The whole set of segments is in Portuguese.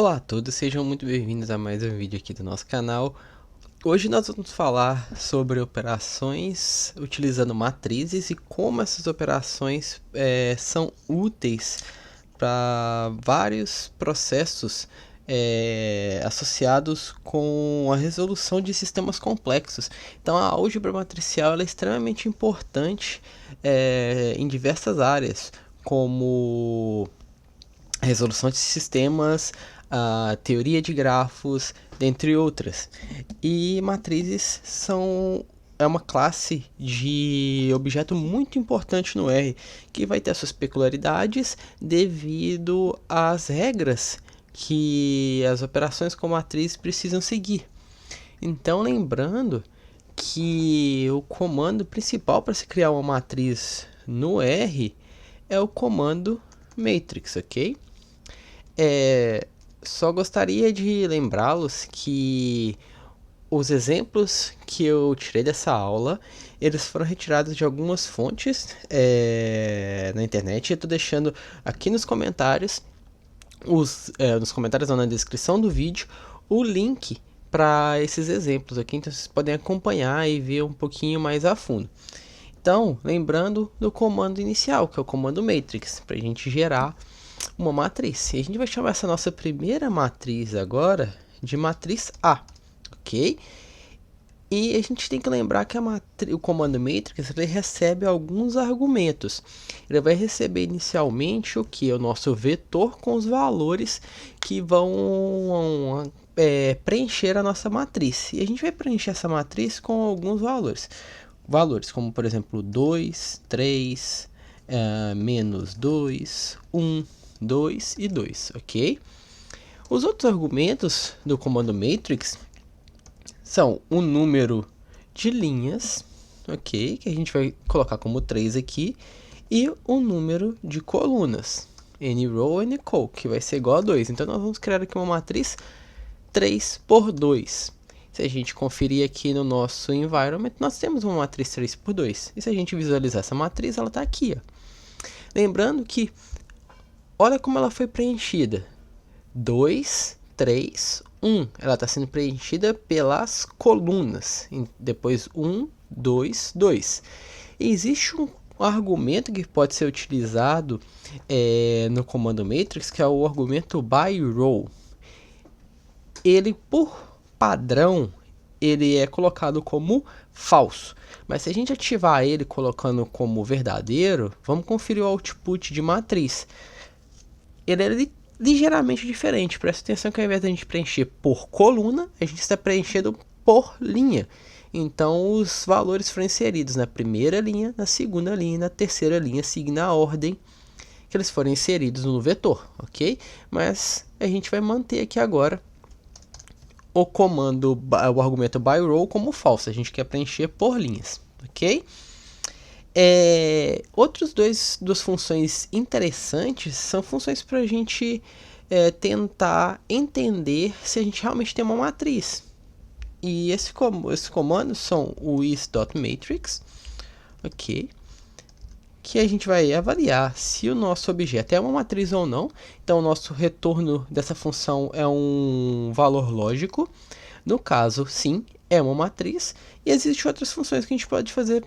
Olá a todos, sejam muito bem-vindos a mais um vídeo aqui do nosso canal. Hoje nós vamos falar sobre operações utilizando matrizes e como essas operações são úteis para vários processos associados com a resolução de sistemas complexos. Então a álgebra matricial ela é extremamente importante em diversas áreas, como a resolução de sistemas, a teoria de grafos, dentre outras. E matrizes é uma classe de objeto muito importante no R, que vai ter suas peculiaridades devido às regras que as operações com matriz precisam seguir. Então, lembrando que o comando principal para se criar uma matriz no R é o comando matrix, ok? Só gostaria de lembrá-los que os exemplos que eu tirei dessa aula, eles foram retirados de algumas fontes na internet. Eu estou deixando aqui nos comentários, nos comentários ou na descrição do vídeo, o link para esses exemplos aqui, então vocês podem acompanhar e ver um pouquinho mais a fundo. Então, lembrando do comando inicial, que é o comando matrix, para a gente gerar uma matriz. E a gente vai chamar essa nossa primeira matriz agora de matriz A, ok? E a gente tem que lembrar que o comando matrix ele recebe alguns argumentos. Ele vai receber inicialmente o que? O nosso vetor com os valores que vão preencher a nossa matriz. E a gente vai preencher essa matriz com alguns valores. Valores como, por exemplo, 2, 3, menos 2, 1, 2 e 2, ok? Os outros argumentos do comando matrix são o número de linhas, ok? Que a gente vai colocar como 3 aqui, e o número de colunas, n-row, n-col, que vai ser igual a 2. Então, nós vamos criar aqui uma matriz 3 por 2. Se a gente conferir aqui no nosso environment, nós temos uma matriz 3 por 2. E se a gente visualizar essa matriz, ela está aqui, ó. Lembrando que, olha como ela foi preenchida. 2, 3, 1. Ela está sendo preenchida pelas colunas. Depois 1, 2, 2. E existe um argumento que pode ser utilizado no comando matrix, que é o argumento by-row. Ele, por padrão, ele é colocado como falso. Mas se a gente ativar ele colocando como verdadeiro, vamos conferir o output de matriz. Ele é ligeiramente diferente. Presta atenção que ao invés de a gente preencher por coluna, a gente está preenchendo por linha. Então os valores foram inseridos na primeira linha, na segunda linha e na terceira linha, seguindo a ordem que eles foram inseridos no vetor, ok? Mas a gente vai manter aqui agora o argumento by-row como falso. A gente quer preencher por linhas, ok? Duas funções interessantes são funções para a gente tentar entender se a gente realmente tem uma matriz. E esses comandos são o is.matrix, ok? Que a gente vai avaliar se o nosso objeto é uma matriz ou não. Então, o nosso retorno dessa função é um valor lógico. No caso, sim, é uma matriz. E existem outras funções que a gente pode fazer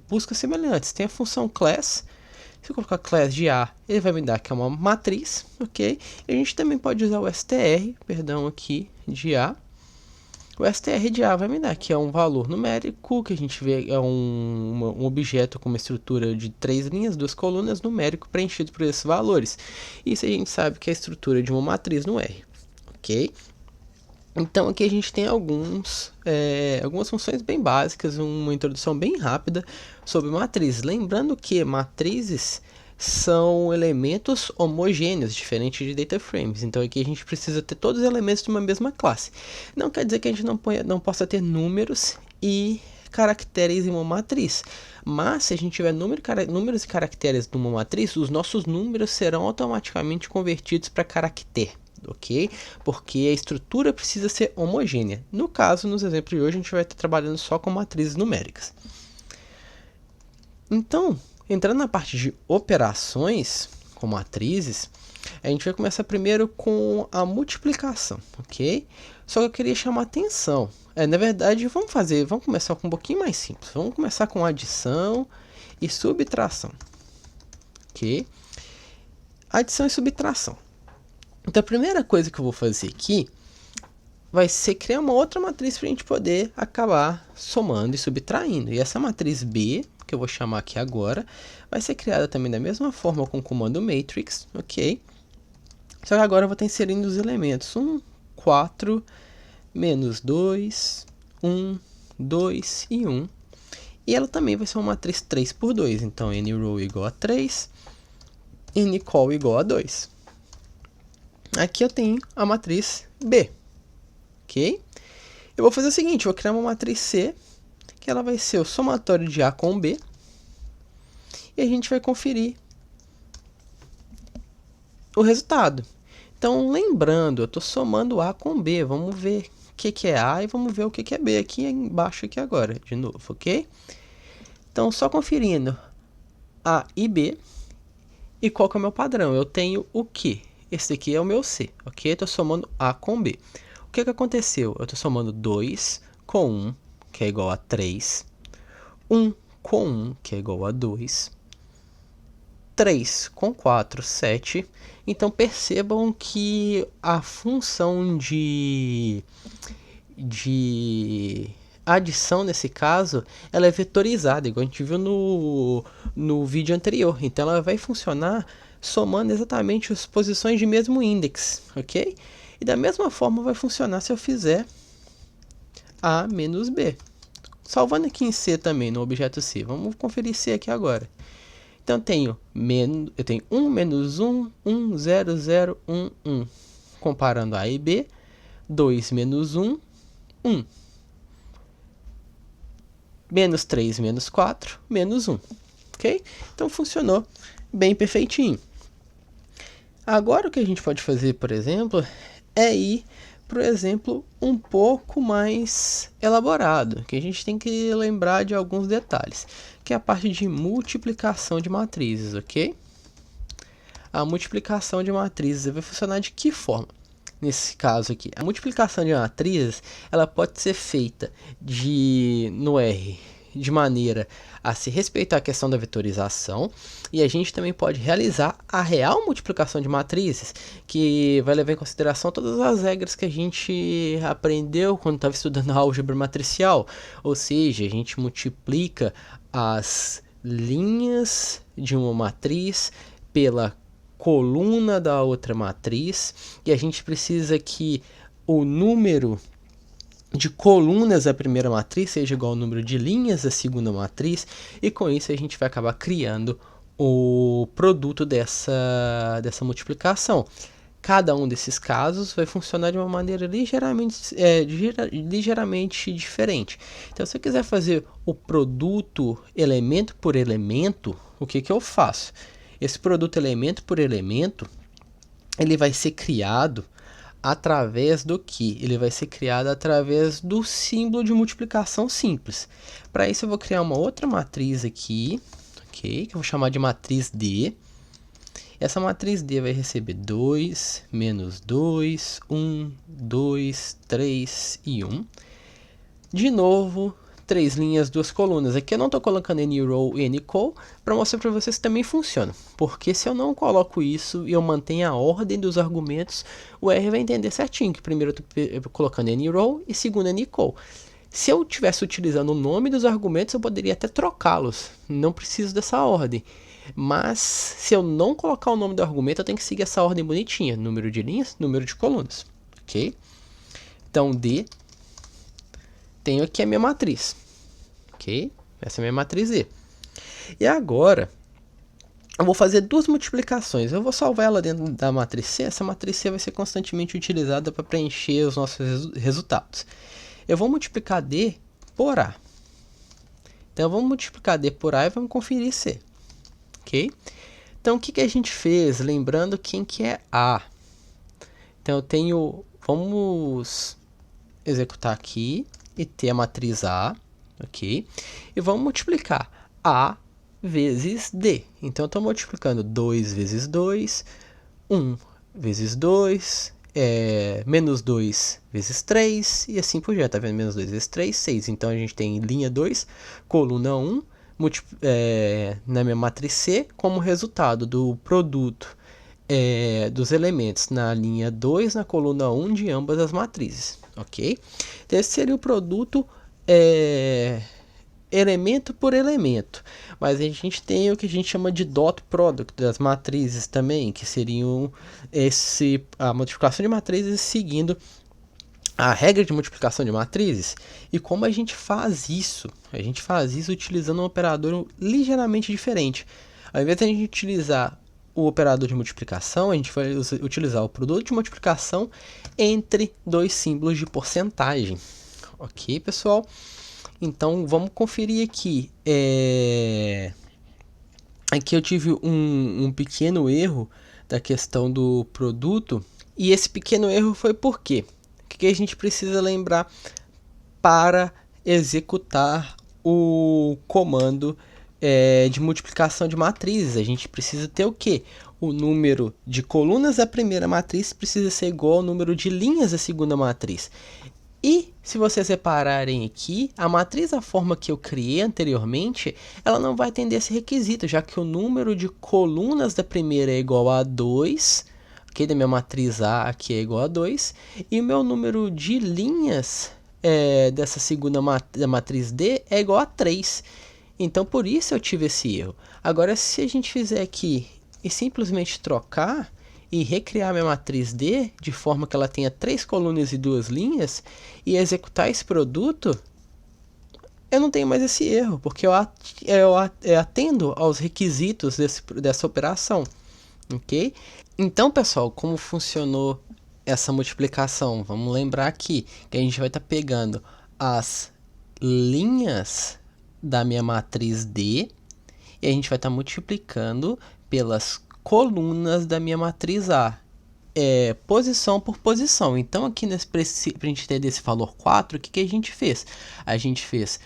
buscas semelhantes. Tem a função class. Se eu colocar class de A, ele vai me dar que é uma matriz, ok? E a gente também pode usar o str, aqui, de A. O str de A vai me dar que é um valor numérico, que a gente vê é um objeto com uma estrutura de 3 linhas, 2 colunas, numérico preenchido por esses valores. Isso a gente sabe que é a estrutura de uma matriz no R, ok? Então aqui a gente tem algumas funções bem básicas, uma introdução bem rápida sobre matrizes. Lembrando que matrizes são elementos homogêneos, diferente de data frames. Então aqui a gente precisa ter todos os elementos de uma mesma classe. Não quer dizer que a gente não possa ter números e caracteres em uma matriz. Mas se a gente tiver números e caracteres numa matriz, os nossos números serão automaticamente convertidos para caractere, ok? Porque a estrutura precisa ser homogênea. No caso, nos exemplos de hoje, a gente vai estar trabalhando só com matrizes numéricas. Então, entrando na parte de operações com matrizes, a gente vai começar primeiro com a multiplicação, ok? Só que eu queria chamar a atenção. Na verdade, vamos começar com um pouquinho mais simples. Vamos começar com adição e subtração, ok? Adição e subtração. Então, a primeira coisa que eu vou fazer aqui vai ser criar uma outra matriz para a gente poder acabar somando e subtraindo. E essa matriz B, que eu vou chamar aqui agora, vai ser criada também da mesma forma com o comando matrix, ok? Só que agora eu vou estar inserindo os elementos 1, 4, menos 2, 1, 2 e 1. E ela também vai ser uma matriz 3 por 2. Então, nrow igual a 3, ncol igual a 2. Aqui eu tenho a matriz B. Ok? Eu vou fazer o seguinte, vou criar uma matriz C, que ela vai ser o somatório de A com B, e a gente vai conferir o resultado. Então, lembrando, eu estou somando A com B, vamos ver o que é A e vamos ver o que é B aqui embaixo aqui agora, de novo, ok? Então, só conferindo A e B, e qual que é o meu padrão? Eu tenho o que? Esse aqui é o meu C, ok? Estou somando A com B. O que aconteceu? Eu estou somando 2 com 1, que é igual a 3. 1 com 1, que é igual a 2. 3 com 4, 7. Então, percebam que a função de adição, nesse caso, ela é vetorizada, igual a gente viu no vídeo anterior. Então, ela vai funcionar somando exatamente as posições de mesmo índice, ok? E da mesma forma vai funcionar se eu fizer A menos B. Salvando aqui em C também, no objeto C. Vamos conferir C aqui agora. Então, eu tenho 1 menos 1, 1, 0, 0, 1, 1. Comparando A e B, 2 menos 1, 1. Menos 3 menos 4, menos 1. Ok? Então, funcionou bem perfeitinho. Agora, o que a gente pode fazer, por exemplo, é ir para o exemplo um pouco mais elaborado, que a gente tem que lembrar de alguns detalhes, que é a parte de multiplicação de matrizes, ok? A multiplicação de matrizes vai funcionar de que forma? Nesse caso aqui, a multiplicação de matrizes, ela pode ser feita no R de maneira a se respeitar a questão da vetorização, e a gente também pode realizar a real multiplicação de matrizes, que vai levar em consideração todas as regras que a gente aprendeu quando estava estudando a álgebra matricial, ou seja, a gente multiplica as linhas de uma matriz pela coluna da outra matriz, e a gente precisa que o número de colunas da primeira matriz seja igual ao número de linhas da segunda matriz, e com isso a gente vai acabar criando o produto dessa multiplicação. Cada um desses casos vai funcionar de uma maneira ligeiramente diferente. Então, se eu quiser fazer o produto elemento por elemento, o que eu faço? Esse produto elemento por elemento, ele vai ser criado através do que? Ele vai ser criado através do símbolo de multiplicação simples. Para isso eu vou criar uma outra matriz aqui, ok? Que eu vou chamar de matriz D. Essa matriz D vai receber 2, menos 2, 1, 2, 3 e 1. De novo, 3 linhas, 2 colunas. Aqui eu não estou colocando nrow e ncol para mostrar para vocês que também funciona. Porque se eu não coloco isso e eu mantenho a ordem dos argumentos, o R vai entender certinho que primeiro eu estou colocando nrow e segundo ncol. Se eu estivesse utilizando o nome dos argumentos, eu poderia até trocá-los. Não preciso dessa ordem. Mas se eu não colocar o nome do argumento, eu tenho que seguir essa ordem bonitinha. Número de linhas, número de colunas. Ok? Então, D. Tenho aqui a minha matriz. Ok? Essa é a minha matriz D. E agora, eu vou fazer duas multiplicações. Eu vou salvar ela dentro da matriz C. Essa matriz C vai ser constantemente utilizada para preencher os nossos resultados. Eu vou multiplicar D por A. Então, vamos multiplicar D por A e vamos conferir C. Ok? Então, o que a gente fez? Lembrando quem que é A. Então, eu tenho... Vamos executar aqui e ter a matriz A. Ok? E vamos multiplicar A vezes D. Então, eu estou multiplicando 2 vezes 2, 1 vezes 2, menos 2 vezes 3, e assim por diante, tá vendo? Menos 2 vezes 3, 6. Então, a gente tem linha 2, coluna 1, na minha matriz C, como resultado do produto dos elementos na linha 2, na coluna 1 de ambas as matrizes, ok? Então, esse seria o produto elemento por elemento, mas a gente tem o que a gente chama de dot product das matrizes também, que seriam a multiplicação de matrizes seguindo a regra de multiplicação de matrizes. E como a gente faz isso? A gente faz isso utilizando um operador ligeiramente diferente. Ao invés de a gente utilizar o operador de multiplicação, a gente vai utilizar o produto de multiplicação entre dois símbolos de porcentagem. Ok, pessoal? Então, vamos conferir aqui. Aqui eu tive um pequeno erro da questão do produto. E esse pequeno erro foi por quê? O que a gente precisa lembrar para executar o comando de multiplicação de matrizes? A gente precisa ter o quê? O número de colunas da primeira matriz precisa ser igual ao número de linhas da segunda matriz. E, se vocês repararem aqui, a matriz da forma que eu criei anteriormente, ela não vai atender esse requisito, já que o número de colunas da primeira é igual a 2, okay? Da minha matriz A aqui é igual a 2, e o meu número de linhas dessa segunda da matriz D é igual a 3. Então, por isso eu tive esse erro. Agora, se a gente fizer aqui e simplesmente trocar e recriar minha matriz D de forma que ela tenha 3 colunas e 2 linhas e executar esse produto, eu não tenho mais esse erro, porque eu atendo aos requisitos dessa operação, ok? Então, pessoal, como funcionou essa multiplicação? Vamos lembrar aqui que a gente vai estar pegando as linhas da minha matriz D e a gente vai estar multiplicando pelas colunas da minha matriz A, posição por posição. Então, aqui para a gente ter desse valor 4, o que a gente fez? A gente fez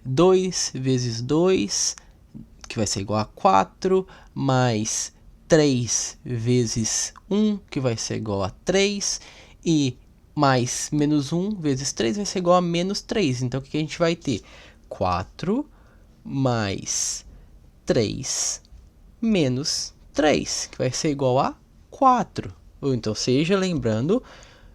2 vezes 2, que vai ser igual a 4, mais 3 vezes 1, que vai ser igual a 3, e mais menos 1 vezes 3 vai ser igual a menos 3. Então, o que a gente vai ter? 4 mais 3 menos 3, que vai ser igual a 4. Ou então, seja, lembrando,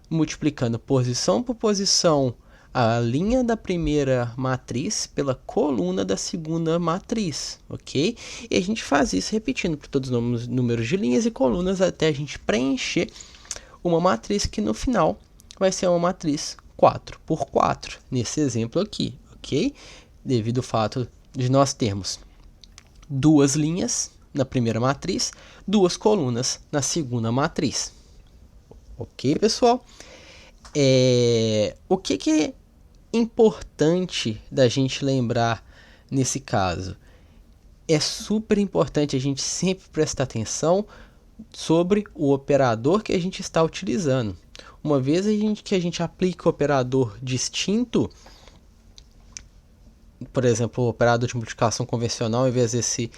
multiplicando posição por posição a linha da primeira matriz pela coluna da segunda matriz, ok? E a gente faz isso repetindo por todos os números de linhas e colunas até a gente preencher uma matriz que no final vai ser uma matriz 4 por 4, nesse exemplo aqui, ok? Devido ao fato de nós termos duas linhas na primeira matriz, duas colunas na segunda matriz. Ok, pessoal? O que é importante da gente lembrar nesse caso? É super importante a gente sempre prestar atenção sobre o operador que a gente está utilizando. Uma vez que a gente aplica o operador distinto, por exemplo, o operador de multiplicação convencional, ao invés desse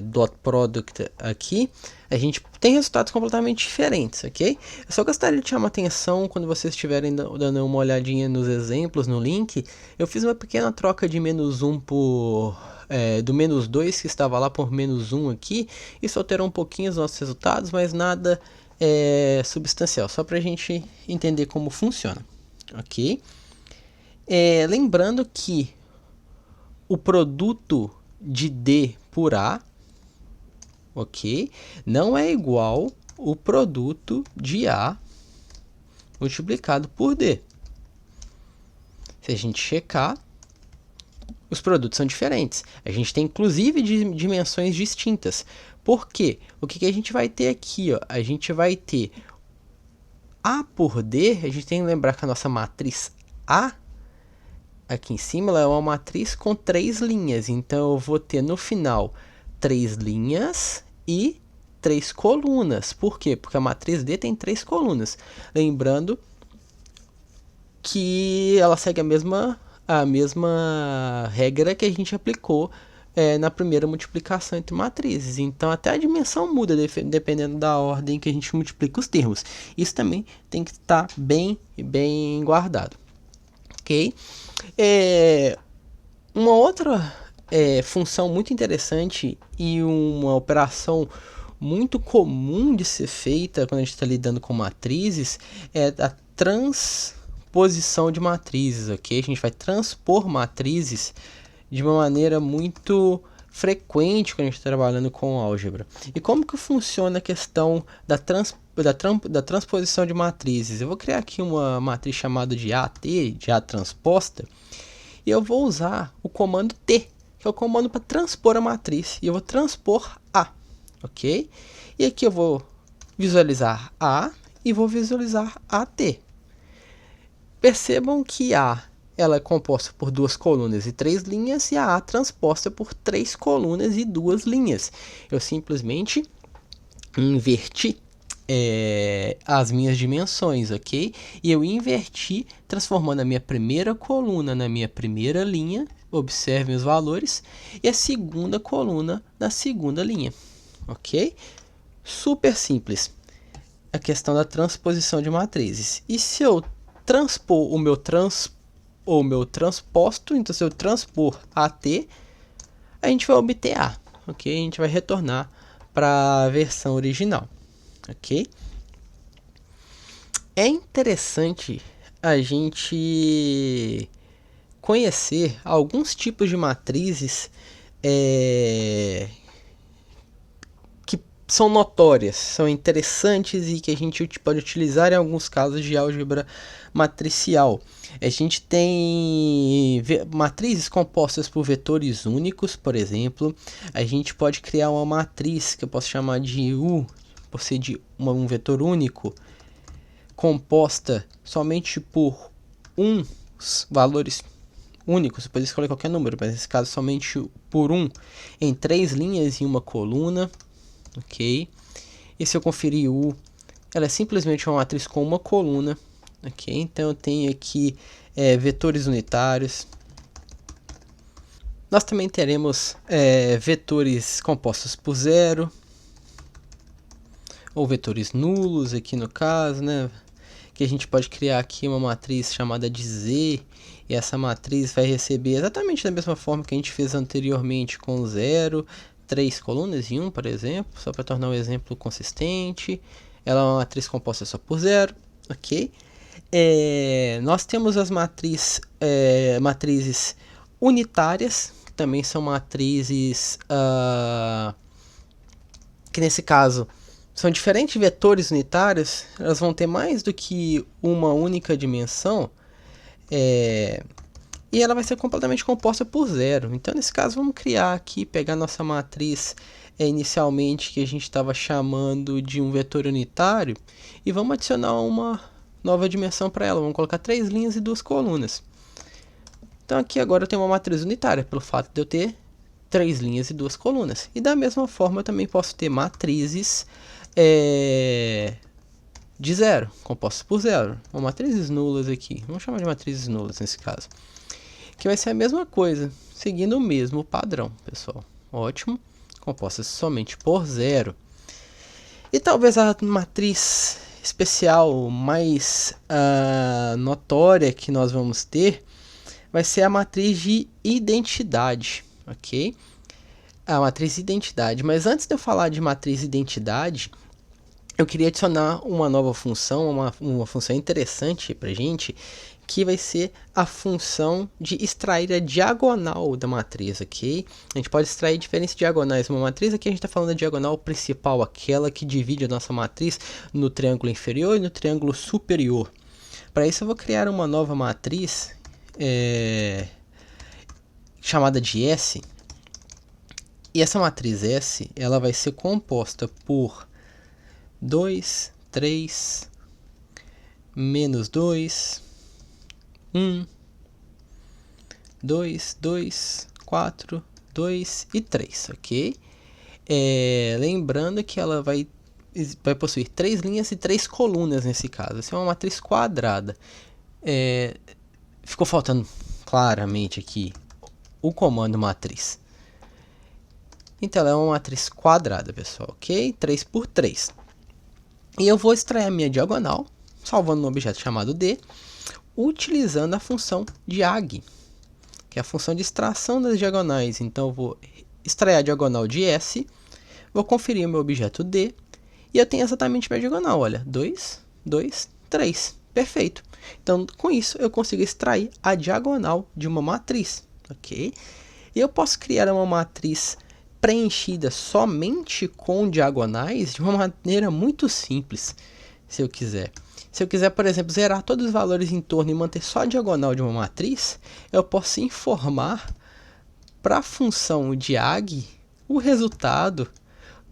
dot product aqui, a gente tem resultados completamente diferentes, ok? Eu só gostaria de chamar a atenção quando vocês estiverem dando uma olhadinha nos exemplos no link. Eu fiz uma pequena troca de menos 1 por do menos 2 que estava lá por menos 1 aqui. Isso alterou um pouquinho os nossos resultados, mas nada substancial, só para a gente entender como funciona, ok? Lembrando que o produto de D por A, ok, não é igual o produto de A multiplicado por D. Se a gente checar, os produtos são diferentes. A gente tem inclusive dimensões distintas. Por quê? O que a gente vai ter aqui? Ó? A gente vai ter A por D. A gente tem que lembrar que a nossa matriz A aqui em cima ela é uma matriz com 3 linhas. Então eu vou ter no final 3 linhas e 3 colunas. Por quê? Porque a matriz D tem 3 colunas. Lembrando que ela segue a mesma regra que a gente aplicou na primeira multiplicação entre matrizes. Então até a dimensão muda dependendo da ordem que a gente multiplica os termos. Isso também tem que estar bem guardado. Ok? Uma outra função muito interessante e uma operação muito comum de ser feita quando a gente está lidando com matrizes é a transposição de matrizes, ok? A gente vai transpor matrizes de uma maneira muito frequente quando a gente está trabalhando com álgebra. E como que funciona a questão da transposição de matrizes? Eu vou criar aqui uma matriz chamada de AT, de A transposta, e eu vou usar o comando T, que é o comando para transpor a matriz, e eu vou transpor A, ok? E aqui eu vou visualizar A e vou visualizar AT. Percebam que A ela é composta por 2 colunas e 3 linhas, e a A transposta por 3 colunas e 2 linhas. Eu simplesmente inverti as minhas dimensões, ok? E eu inverti, transformando a minha primeira coluna na minha primeira linha, observem os valores, e a segunda coluna na segunda linha, ok? Super simples a questão da transposição de matrizes. E se eu transpor o meu transposto, então se eu transpor AT, a gente vai obter A, ok? A gente vai retornar para a versão original, ok? É interessante a gente conhecer alguns tipos de matrizes que são notórias, são interessantes e que a gente pode utilizar em alguns casos de álgebra matricial. A gente tem matrizes compostas por vetores únicos, por exemplo. A gente pode criar uma matriz que eu posso chamar de U, por ser de um vetor único, composta somente por valores únicos. Você pode escolher qualquer número, mas nesse caso somente por em 3 linhas e uma coluna, ok? E se eu conferir U, ela é simplesmente uma matriz com uma coluna, ok? Então eu tenho aqui vetores unitários. Nós também teremos vetores compostos por zero, ou vetores nulos aqui no caso, né? Que a gente pode criar aqui uma matriz chamada de Z, e essa matriz vai receber exatamente da mesma forma que a gente fez anteriormente com 0, 3 colunas e 1, por exemplo, só para tornar um exemplo consistente. Ela é uma matriz composta só por 0, ok? Nós temos as matrizes unitárias, que também são matrizes que nesse caso são diferentes vetores unitários, elas vão ter mais do que uma única dimensão, e ela vai ser completamente composta por zero. Então nesse caso vamos criar aqui, pegar nossa matriz inicialmente que a gente estava chamando de um vetor unitário, e vamos adicionar uma nova dimensão para ela. Vamos colocar 3 linhas e 2 colunas. Então aqui agora eu tenho uma matriz unitária, pelo fato de eu ter 3 linhas e 2 colunas. E da mesma forma eu também posso ter matrizes de zero, compostas por zero, ou matrizes nulas aqui, vamos chamar de matrizes nulas nesse caso, que vai ser a mesma coisa, seguindo o mesmo padrão, pessoal. Ótimo, compostas somente por zero. E talvez a matriz especial mais notória que nós vamos ter vai ser a matriz de identidade, ok? A matriz de identidade. Mas antes de eu falar de matriz de identidade, eu queria adicionar uma nova função, uma função interessante pra gente, que vai ser a função de extrair a diagonal da matriz, ok? A gente pode extrair diferentes diagonais de uma matriz. Aqui a gente está falando da diagonal principal, aquela que divide a nossa matriz no triângulo inferior e no triângulo superior. Para isso eu vou criar uma nova matriz chamada de S. E essa matriz S ela vai ser composta por 2, 3, menos 2, 1, 2, 2, 4, 2 e 3, ok? Lembrando que ela vai possuir 3 linhas e 3 colunas nesse caso. Essa é uma matriz quadrada. Ficou faltando claramente aqui o comando matriz. Então ela é uma matriz quadrada, pessoal, ok? 3 por 3. E eu vou extrair a minha diagonal, salvando um objeto chamado D, utilizando a função diag, que é a função de extração das diagonais. Então eu vou extrair a diagonal de S, vou conferir o meu objeto D, e eu tenho exatamente a minha diagonal, olha, 2, 2, 3, perfeito. Então com isso eu consigo extrair a diagonal de uma matriz, ok? E eu posso criar uma matriz preenchida somente com diagonais de uma maneira muito simples, se eu quiser. Se eu quiser, por exemplo, zerar todos os valores em torno e manter só a diagonal de uma matriz, eu posso informar para a função diag o resultado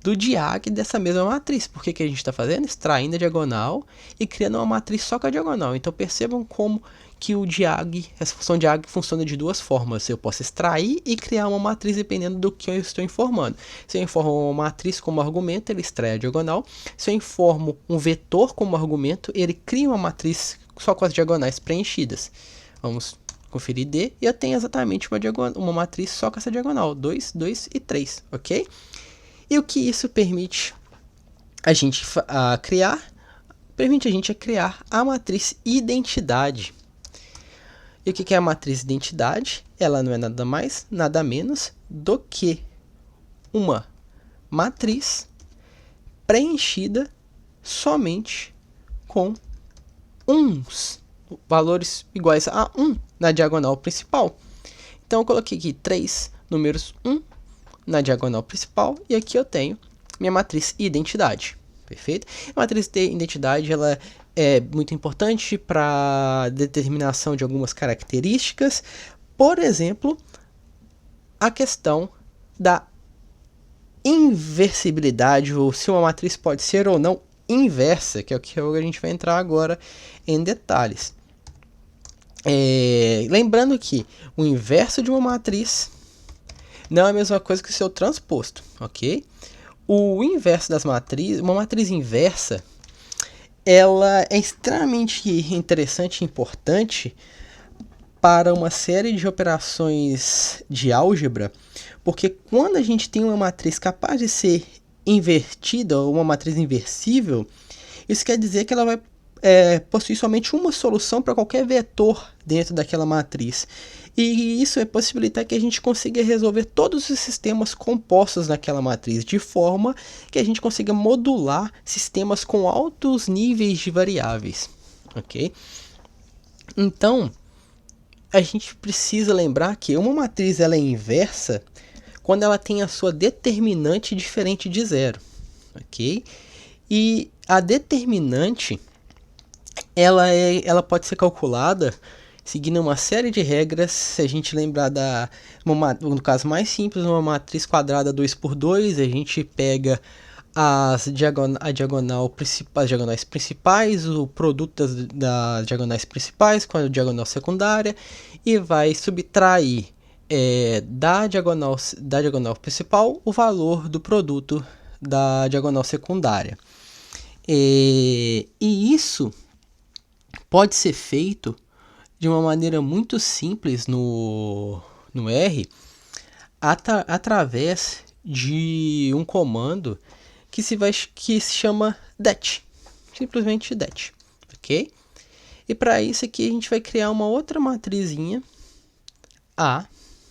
do diag dessa mesma matriz. Por que a gente está fazendo? Extraindo a diagonal e criando uma matriz só com a diagonal. Então percebam como que o diag, essa função diag funciona de duas formas. Eu posso extrair e criar uma matriz dependendo do que eu estou informando. Se eu informo uma matriz como argumento, ele extrai a diagonal. Se eu informo um vetor como argumento, ele cria uma matriz só com as diagonais preenchidas. Vamos conferir D e eu tenho exatamente uma matriz só com essa diagonal, 2, 2 e 3, ok? E o que isso permite a gente criar? Permite a gente criar a matriz identidade. E o que é a matriz identidade? Ela não é nada mais, nada menos do que uma matriz preenchida somente com uns valores iguais a 1 na diagonal principal. Então eu coloquei aqui 3 números 1 na diagonal principal e aqui eu tenho minha matriz identidade, perfeito? A matriz de identidade ela é muito importante para determinação de algumas características, por exemplo, a questão da inversibilidade, ou se uma matriz pode ser ou não inversa, que é o que a gente vai entrar agora em detalhes. Lembrando que o inverso de uma matriz não é a mesma coisa que o seu transposto, ok? O inverso das matrizes, uma matriz inversa, ela é extremamente interessante e importante para uma série de operações de álgebra, porque quando a gente tem uma matriz capaz de ser invertida, ou uma matriz inversível, isso quer dizer que ela vai possuir somente uma solução para qualquer vetor dentro daquela matriz. E isso vai possibilitar que a gente consiga resolver todos os sistemas compostos naquela matriz, de forma que a gente consiga modular sistemas com altos níveis de variáveis, ok? Então, a gente precisa lembrar que uma matriz ela é inversa quando ela tem a sua determinante diferente de zero, ok? E a determinante ela pode ser calculada seguindo uma série de regras. Se a gente lembrar no caso mais simples, uma matriz quadrada 2 por 2, a gente pega as diagonais principais, o produto das diagonais principais com a diagonal secundária e vai subtrair da diagonal principal o valor do produto da diagonal secundária. E isso pode ser feito de uma maneira muito simples no R, através de um comando que se chama det, simplesmente det, ok? E para isso aqui a gente vai criar uma outra matrizinha A,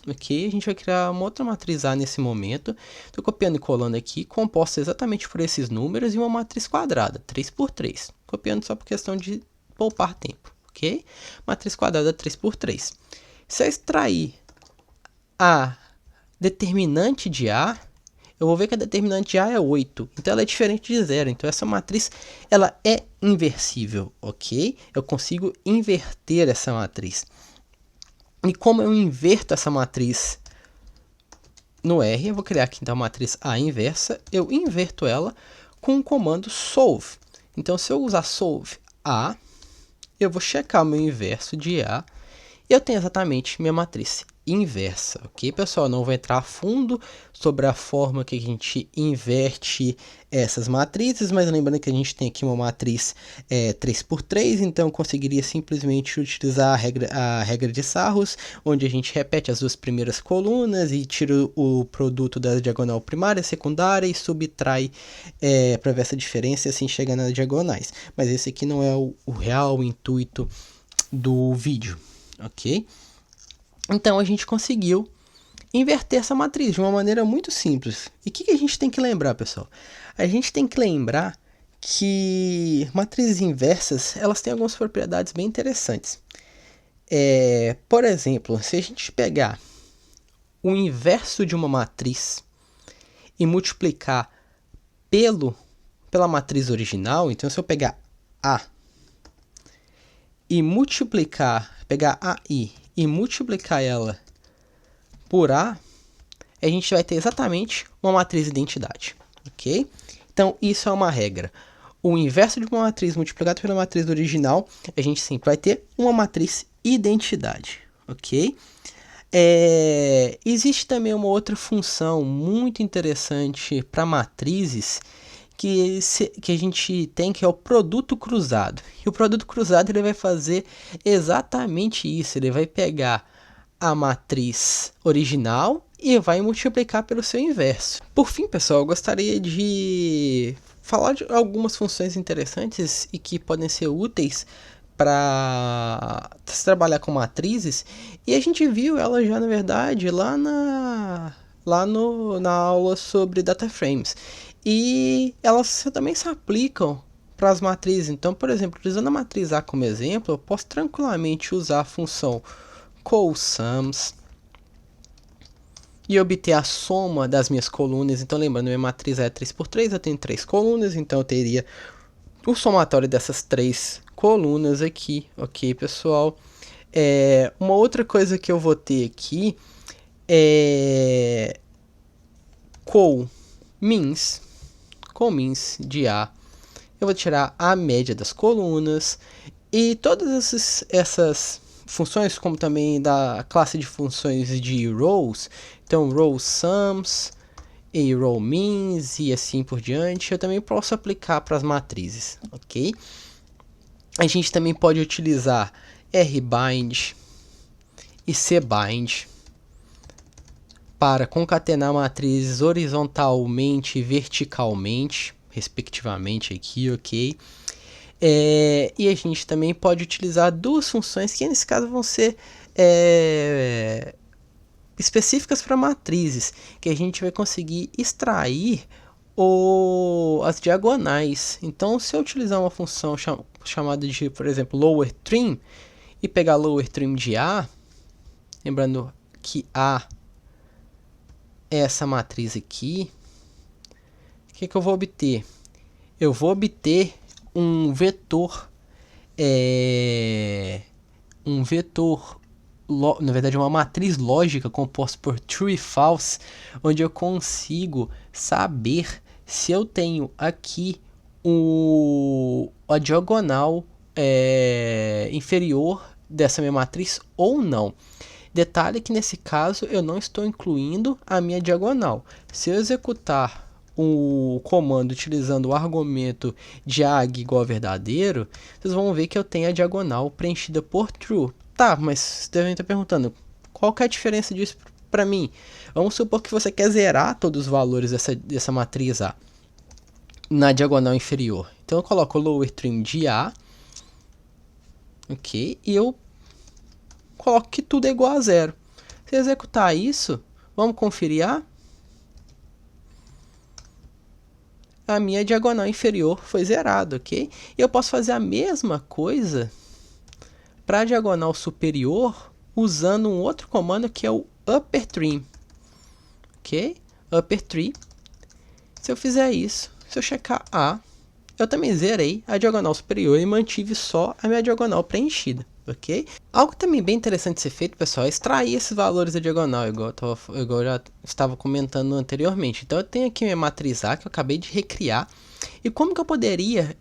ok? A gente vai criar uma outra matriz A nesse momento. Estou copiando e colando aqui, composta exatamente por esses números e uma matriz quadrada, 3 por 3. Copiando só por questão de poupar tempo, ok? Matriz quadrada 3 por 3. Se eu extrair a determinante de A, eu vou ver que a determinante de A é 8. Então ela é diferente de zero. Então essa matriz ela é inversível, ok? Eu consigo inverter essa matriz. E como eu inverto essa matriz no R, eu vou criar aqui então a matriz A inversa. Eu inverto ela com o comando solve. Então se eu usar solve A, eu vou checar o meu inverso de A e eu tenho exatamente minha matriz inversa, ok, pessoal? Não vou entrar a fundo sobre a forma que a gente inverte essas matrizes, mas lembrando que a gente tem aqui uma matriz 3x3, então eu conseguiria simplesmente utilizar a regra de Sarros, onde a gente repete as duas primeiras colunas e tira o produto da diagonal primária, secundária e subtrai para ver essa diferença e assim chega nas diagonais. Mas esse aqui não é o real intuito do vídeo, ok? Então a gente conseguiu inverter essa matriz de uma maneira muito simples. E o que a gente tem que lembrar, pessoal? A gente tem que lembrar que matrizes inversas elas têm algumas propriedades bem interessantes. Por exemplo, se a gente pegar o inverso de uma matriz e multiplicar pela matriz original, então se eu pegar A e pegar AI e multiplicar ela por A, a gente vai ter exatamente uma matriz de identidade, ok? Então, isso é uma regra. O inverso de uma matriz multiplicado pela matriz original, a gente sempre vai ter uma matriz identidade, ok? Existe também uma outra função muito interessante para matrizes que a gente tem, que é o produto cruzado. E o produto cruzado ele vai fazer exatamente isso. Ele vai pegar a matriz original e vai multiplicar pelo seu inverso. Por fim, pessoal, eu gostaria de falar de algumas funções interessantes e que podem ser úteis para se trabalhar com matrizes. E a gente viu ela já, na verdade, lá na aula sobre data frames. E elas também se aplicam para as matrizes. Então, por exemplo, utilizando a matriz A como exemplo, eu posso tranquilamente usar a função cosums e obter a soma das minhas colunas. Então, lembrando, minha matriz é 3x3, eu tenho 3 colunas, então eu teria o somatório dessas 3 colunas aqui, ok, pessoal? Uma outra coisa que eu vou ter aqui é colMins de A. Eu vou tirar a média das colunas e todas essas funções, como também da classe de funções de rows, então row sums e row means e assim por diante, eu também posso aplicar para as matrizes, ok? A gente também pode utilizar rbind e cbind para concatenar matrizes horizontalmente e verticalmente, respectivamente aqui, ok? E a gente também pode utilizar duas funções que nesse caso vão ser específicas para matrizes, que a gente vai conseguir extrair as diagonais. Então, se eu utilizar uma função chamada de, por exemplo, lower trim, e pegar lower trim de A, lembrando que A é essa matriz aqui, o que eu vou obter? Eu vou obter um vetor, na verdade uma matriz lógica composta por true e false, onde eu consigo saber se eu tenho aqui a diagonal inferior dessa minha matriz ou não. Detalhe que nesse caso eu não estou incluindo a minha diagonal. Se eu executar o comando utilizando o argumento diag igual a verdadeiro, vocês vão ver que eu tenho a diagonal preenchida por true. Tá, mas vocês devem estar perguntando, qual que é a diferença disso para mim? Vamos supor que você quer zerar todos os valores dessa matriz A na diagonal inferior. Então eu coloco lower trim de A, ok, e eu coloco que tudo é igual a zero. Se executar isso, vamos conferir a minha diagonal inferior foi zerada, ok? E eu posso fazer a mesma coisa para a diagonal superior usando um outro comando que é o upper trim, ok? Upper trim. Se eu fizer isso, se eu checar A, eu também zerei a diagonal superior e mantive só a minha diagonal preenchida, ok? Algo também bem interessante de ser feito, pessoal, é extrair esses valores da diagonal, igual eu já estava comentando anteriormente. Então eu tenho aqui minha matriz A, que eu acabei de recriar, e como que eu poderia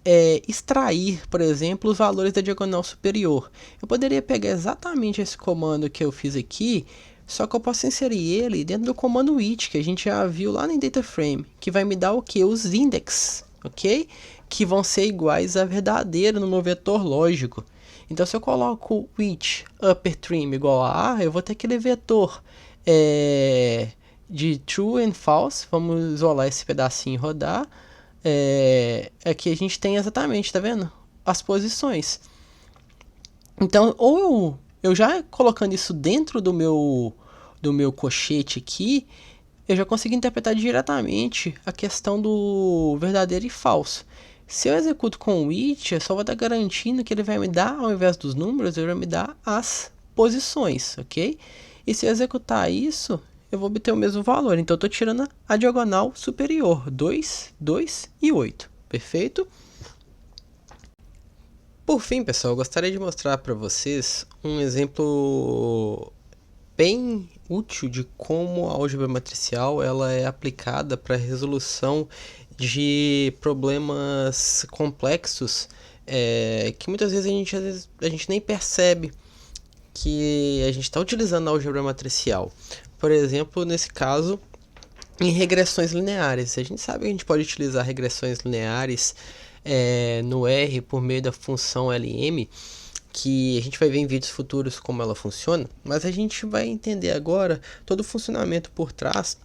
extrair, por exemplo, os valores da diagonal superior? Eu poderia pegar exatamente esse comando que eu fiz aqui, Só que eu posso inserir ele dentro do comando it, que a gente já viu lá no DataFrame, que vai me dar o que? Os index, ok? Que vão ser iguais a verdadeiro no meu vetor lógico. Então, se eu coloco o it upper trim igual a eu vou ter aquele vetor de true and false. Vamos isolar esse pedacinho e rodar. Aqui a gente tem exatamente, tá vendo? As posições. Então, ou eu já colocando isso dentro do meu cochete aqui, eu já consigo interpretar diretamente a questão do verdadeiro e falso. Se eu executo com o it, eu só vou estar garantindo que ele vai me dar, ao invés dos números, ele vai me dar as posições, ok? E se eu executar isso, eu vou obter o mesmo valor. Então, eu estou tirando a diagonal superior, 2, 2 e 8, perfeito? Por fim, pessoal, eu gostaria de mostrar para vocês um exemplo bem útil de como a álgebra matricial ela é aplicada para a resolução de problemas complexos que muitas vezes a gente nem percebe que a gente está utilizando a álgebra matricial. Por exemplo, nesse caso, em regressões lineares. A gente sabe que a gente pode utilizar regressões lineares no R por meio da função LM, que a gente vai ver em vídeos futuros como ela funciona, mas a gente vai entender agora todo o funcionamento por trás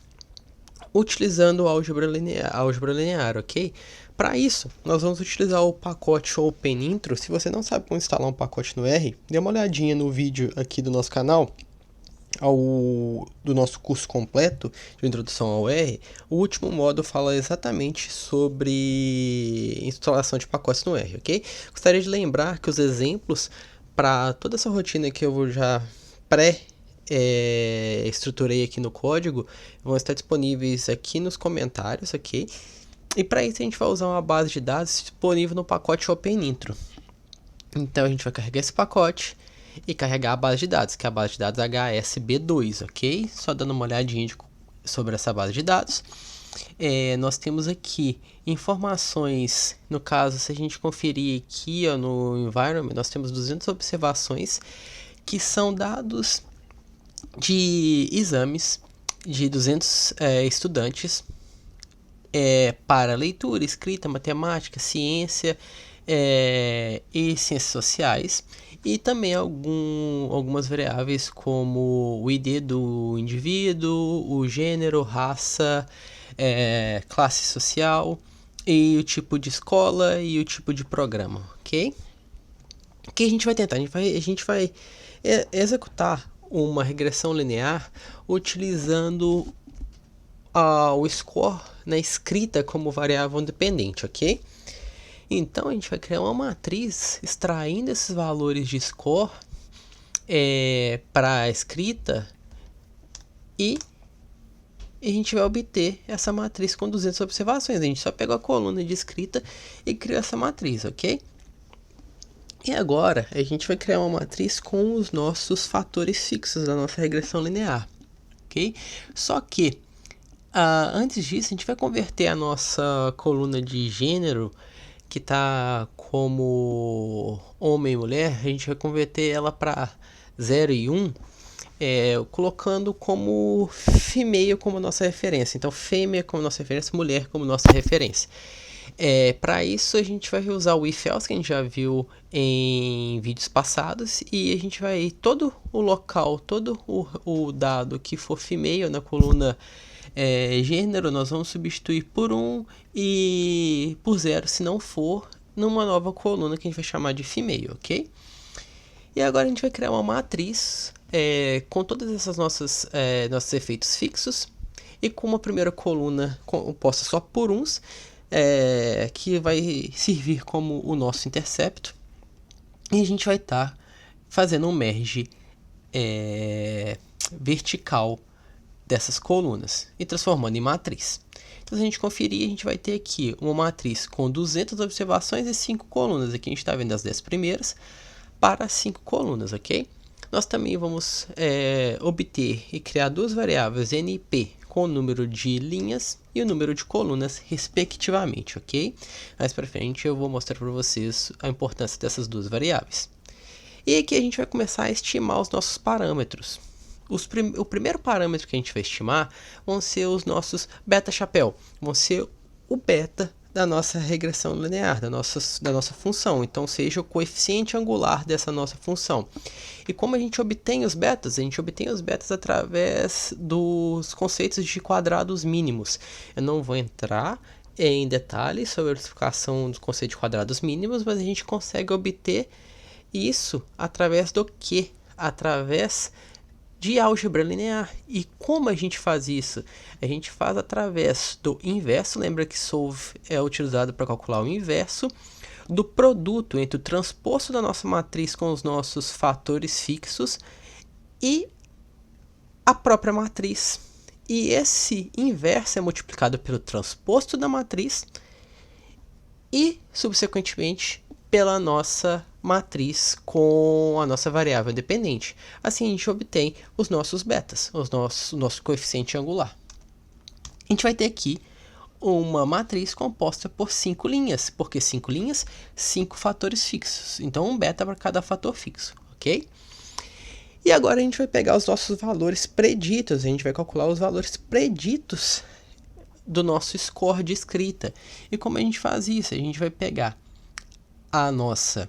utilizando a álgebra linear, ok? Para isso, nós vamos utilizar o pacote OpenIntro. Se você não sabe como instalar um pacote no R, dê uma olhadinha no vídeo aqui do nosso canal, do nosso curso completo de introdução ao R. O último módulo fala exatamente sobre instalação de pacotes no R, ok? Gostaria de lembrar que os exemplos para toda essa rotina que eu já estruturei aqui no código vão estar disponíveis aqui nos comentários, ok? E para isso a gente vai usar uma base de dados disponível no pacote OpenIntro. Então a gente vai carregar esse pacote e carregar a base de dados, que é a base de dados HSB2, ok? Só dando uma olhadinha sobre essa base de dados. Nós temos aqui informações, no caso, se a gente conferir aqui no environment, nós temos 200 observações, que são dados de exames de 200 estudantes para leitura, escrita, matemática, ciência e ciências sociais, e também algumas variáveis como o ID do indivíduo, o gênero, raça, classe social e o tipo de escola e o tipo de programa, ok? O que a gente vai tentar? A gente vai executar uma regressão linear utilizando o score na escrita como variável independente, ok? Então a gente vai criar uma matriz extraindo esses valores de score para a escrita e a gente vai obter essa matriz com 200 observações. A gente só pegou a coluna de escrita e criou essa matriz, ok? E agora a gente vai criar uma matriz com os nossos fatores fixos da nossa regressão linear, ok? Só que antes disso a gente vai converter a nossa coluna de gênero, que está como homem e mulher, a gente vai converter ela para 0 e 1, colocando como female como nossa referência. Então, fêmea como nossa referência, mulher como nossa referência. Para isso, a gente vai usar o if else, que a gente já viu em vídeos passados, e a gente vai, todo o local, todo o dado que for female na coluna gênero, nós vamos substituir por 1 e por 0 se não for, numa nova coluna que a gente vai chamar de female, ok? E agora a gente vai criar uma matriz com todas essas nossos efeitos fixos e com uma primeira coluna composta só por uns, que vai servir como o nosso intercepto, e a gente vai estar fazendo um merge vertical dessas colunas e transformando em matriz. Então, se a gente conferir, a gente vai ter aqui uma matriz com 200 observações e 5 colunas. Aqui a gente está vendo as 10 primeiras para 5 colunas, ok? Nós também vamos obter e criar duas variáveis NP com o número de linhas e o número de colunas, respectivamente, ok? Mais para frente eu vou mostrar para vocês a importância dessas duas variáveis. E aqui a gente vai começar a estimar os nossos parâmetros. o primeiro parâmetro que a gente vai estimar vão ser os nossos beta-chapéu, vão ser o beta da nossa regressão linear, da nossa função, então seja o coeficiente angular dessa nossa função. E como a gente obtém os betas? A gente obtém os betas através dos conceitos de quadrados mínimos. Eu não vou entrar em detalhes sobre a explicação dos conceitos de quadrados mínimos, mas a gente consegue obter isso através do quê? Através de álgebra linear. E como a gente faz isso? A gente faz através do inverso. Lembra que solve é utilizado para calcular o inverso do produto entre o transposto da nossa matriz com os nossos fatores fixos e a própria matriz. E esse inverso é multiplicado pelo transposto da matriz e, subsequentemente, pela nossa matriz com a nossa variável dependente. Assim a gente obtém os nossos betas, o nosso coeficiente angular. A gente vai ter aqui uma matriz composta por 5 linhas. Por que 5 linhas? 5 fatores fixos. Então, um beta para cada fator fixo, ok? E agora a gente vai pegar os nossos valores preditos. A gente vai calcular os valores preditos do nosso score de escrita. E como a gente faz isso? A gente vai pegar a nossa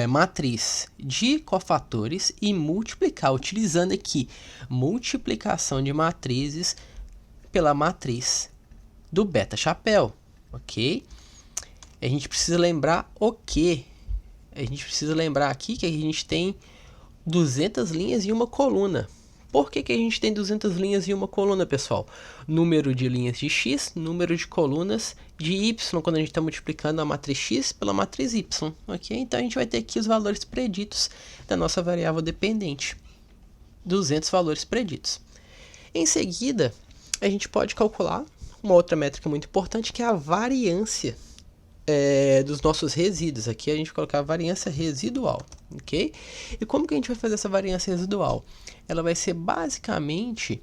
matriz de cofatores e multiplicar, utilizando aqui multiplicação de matrizes pela matriz do beta-chapéu, ok? A gente precisa lembrar o quê? A gente precisa lembrar aqui que a gente tem 200 linhas e uma coluna. Por que a gente tem 200 linhas e uma coluna, pessoal? Número de linhas de x, número de colunas de y, quando a gente está multiplicando a matriz x pela matriz y, ok? Então, a gente vai ter aqui os valores preditos da nossa variável dependente. 200 valores preditos. Em seguida, a gente pode calcular uma outra métrica muito importante, que é a variância dos nossos resíduos. Aqui a gente vai colocar a variância residual, ok? E como que a gente vai fazer essa variância residual? Ela vai ser basicamente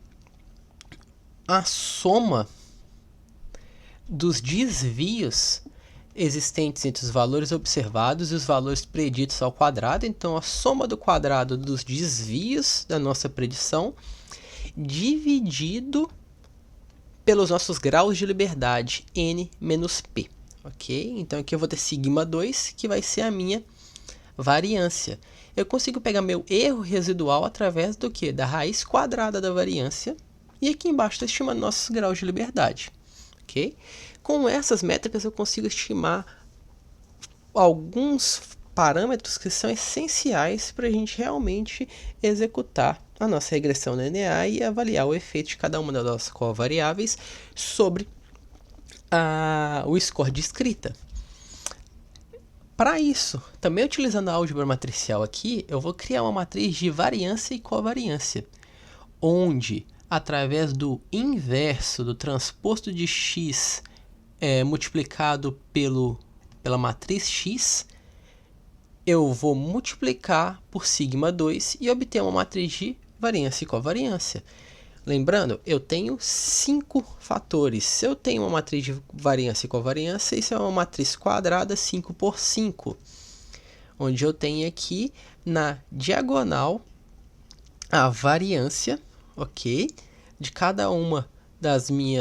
a soma dos desvios existentes entre os valores observados e os valores preditos ao quadrado. Então, a soma do quadrado dos desvios da nossa predição dividido pelos nossos graus de liberdade, n menos p. Ok? Então aqui eu vou ter sigma 2, que vai ser a minha variância. Eu consigo pegar meu erro residual através do quê? Da raiz quadrada da variância. E aqui embaixo estou estimando nossos graus de liberdade. Ok? Com essas métricas eu consigo estimar alguns parâmetros que são essenciais para a gente realmente executar a nossa regressão linear e avaliar o efeito de cada uma das nossas covariáveis sobre o score de escrita. Para isso, também utilizando a álgebra matricial aqui, eu vou criar uma matriz de variância e covariância, onde, através do inverso do transposto de x multiplicado pela matriz x, eu vou multiplicar por sigma 2 e obter uma matriz de variância e covariância. Lembrando, eu tenho 5 fatores. Se eu tenho uma matriz de variância e covariância, isso é uma matriz quadrada 5 por 5, onde eu tenho aqui na diagonal a variância, ok, de cada uma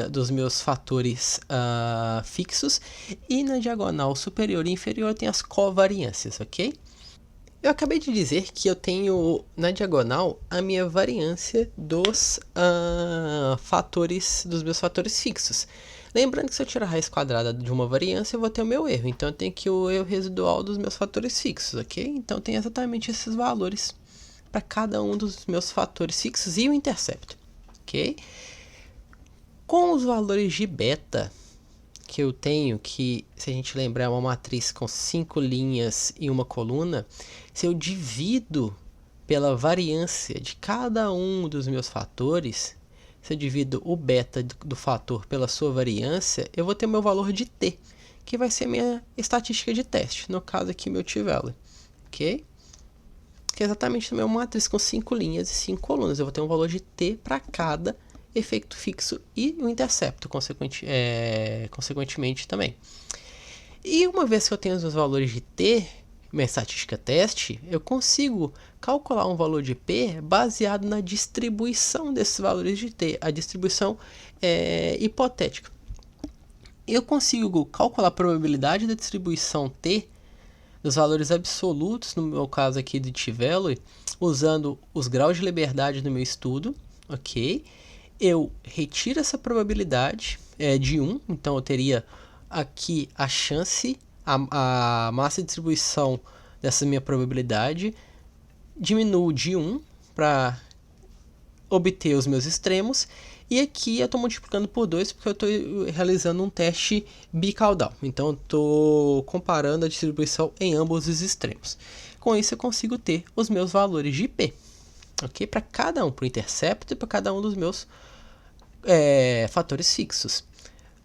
dos meus fatores fixos, e na diagonal superior e inferior eu tenho as covariâncias, ok? Eu acabei de dizer que eu tenho na diagonal a minha variância dos meus fatores fixos. Lembrando que se eu tirar a raiz quadrada de uma variância, eu vou ter o meu erro. Então, eu tenho aqui o erro residual dos meus fatores fixos, ok? Então, tem exatamente esses valores para cada um dos meus fatores fixos e o intercepto, ok? Com os valores de beta que eu tenho, que se a gente lembrar é uma matriz com 5 linhas e uma coluna, se eu divido pela variância de cada um dos meus fatores, se eu divido o beta do fator pela sua variância, eu vou ter meu valor de t, que vai ser minha estatística de teste, no caso aqui meu t-value, ok? Que é exatamente também uma matriz com 5 linhas e 5 colunas, eu vou ter um valor de t para cada efeito fixo e o intercepto, consequentemente também. E uma vez que eu tenho os valores de t, minha estatística teste, eu consigo calcular um valor de P baseado na distribuição desses valores de T. A distribuição é hipotética. Eu consigo calcular a probabilidade da distribuição T dos valores absolutos, no meu caso aqui de T-value, usando os graus de liberdade no meu estudo, ok? Eu retiro essa probabilidade de 1, então eu teria aqui a chance, a massa de distribuição dessa minha probabilidade, diminuo de 1 para obter os meus extremos, e aqui eu estou multiplicando por 2 porque eu estou realizando um teste bicaudal. Então eu estou comparando a distribuição em ambos os extremos. Com isso eu consigo ter os meus valores de P, ok? Para cada um, para o intercepto e para cada um dos meus fatores fixos.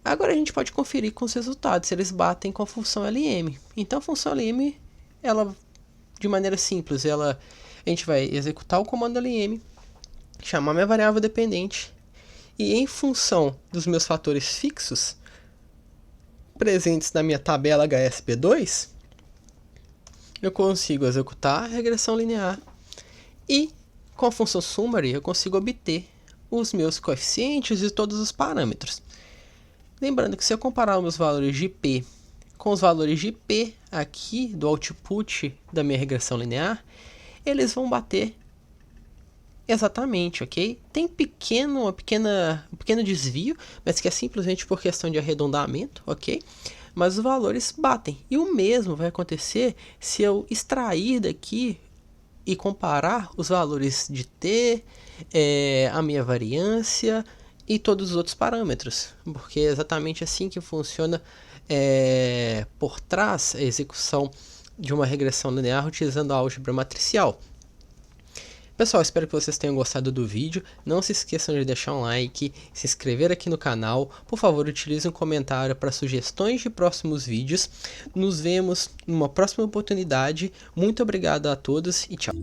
Agora a gente pode conferir com os resultados, se eles batem com a função LM. Então a função LM, ela, de maneira simples, a gente vai executar o comando LM, chamar minha variável dependente, e em função dos meus fatores fixos presentes na minha tabela HSP2, eu consigo executar a regressão linear e com a função summary eu consigo obter os meus coeficientes e todos os parâmetros. Lembrando que se eu comparar os meus valores de P com os valores de P aqui do output da minha regressão linear, eles vão bater exatamente, ok? Tem um pequeno desvio, mas que é simplesmente por questão de arredondamento, ok? Mas os valores batem. E o mesmo vai acontecer se eu extrair daqui e comparar os valores de T, a minha variância e todos os outros parâmetros. Porque é exatamente assim que funciona por trás a execução de uma regressão linear utilizando a álgebra matricial. Pessoal, espero que vocês tenham gostado do vídeo. Não se esqueçam de deixar um like, se inscrever aqui no canal. Por favor, utilize um comentário para sugestões de próximos vídeos. Nos vemos numa próxima oportunidade. Muito obrigado a todos e tchau.